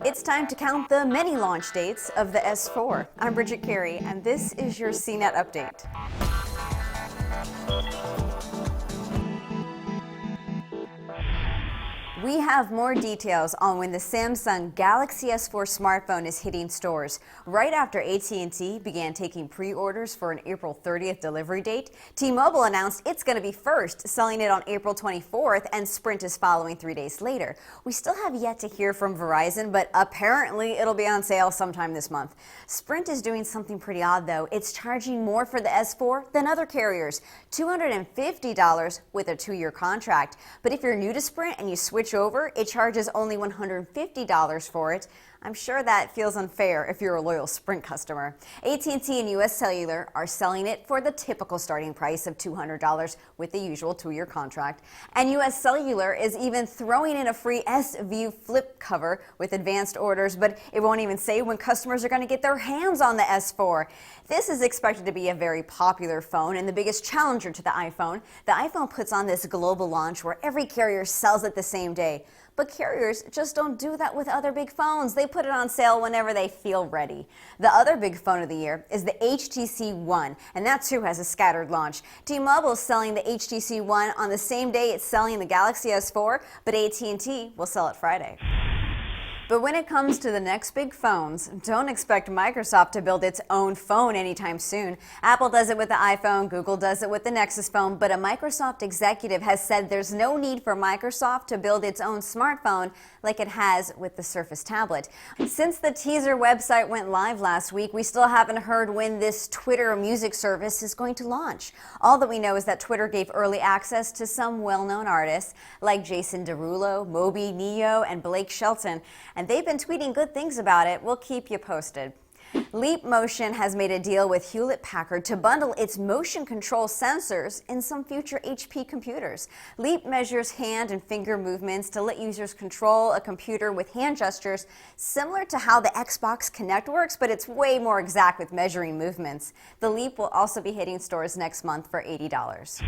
It's time to count the many launch dates of the S4. I'm Bridget Carey, and this is your CNET update. We have more details on when the Samsung Galaxy S4 smartphone is hitting stores. Right after AT&T began taking pre-orders for an April 30th delivery date, T-Mobile announced it's going to be first, selling it on April 24th, and Sprint is following 3 days later. We still have yet to hear from Verizon, but apparently it'll be on sale sometime this month. Sprint is doing something pretty odd, though. It's charging more for the S4 than other carriers, $250 with a 2-year contract. But if you're new to Sprint and you switch over, it charges only $150 for it. I'm sure that feels unfair if you're a loyal Sprint customer. AT&T and US Cellular are selling it for the typical starting price of $200 with the usual 2-year contract. And US Cellular is even throwing in a free S-View flip cover with advanced orders, but it won't even say when customers are going to get their hands on the S4. This is expected to be a very popular phone and the biggest challenger to the iPhone. The iPhone puts on this global launch where every carrier sells it the same day. But carriers just don't do that with other big phones. They put it on sale whenever they feel ready. The other big phone of the year is the HTC One, and that too has a scattered launch. T-Mobile is selling the HTC One on the same day it's selling the Galaxy S4, but AT&T will sell it Friday. But when it comes to the next big phones, don't expect Microsoft to build its own phone anytime soon. Apple does it with the iPhone, Google does it with the Nexus phone, but a Microsoft executive has said there's no need for Microsoft to build its own smartphone like it has with the Surface tablet. Since the teaser website went live last week, we still haven't heard when this Twitter music service is going to launch. All that we know is that Twitter gave early access to some well-known artists like Jason Derulo, Moby, Neo, and Blake Shelton. And they've been tweeting good things about it. We'll keep you posted. Leap Motion has made a deal with Hewlett-Packard to bundle its motion control sensors in some future HP computers. Leap measures hand and finger movements to let users control a computer with hand gestures, similar to how the Xbox Kinect works, but it's way more exact with measuring movements. The Leap will also be hitting stores next month for $80.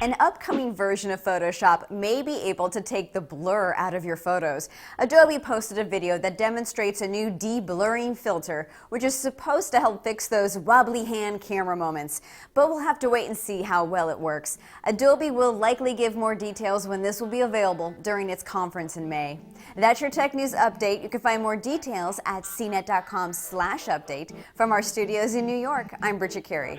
An upcoming version of Photoshop may be able to take the blur out of your photos. Adobe posted a video that demonstrates a new de-blurring filter, which is supposed to help fix those wobbly hand camera moments. But we'll have to wait and see how well it works. Adobe will likely give more details when this will be available during its conference in May. That's your tech news update. You can find more details at cnet.com/update. From our studios in New York, I'm Bridget Carey.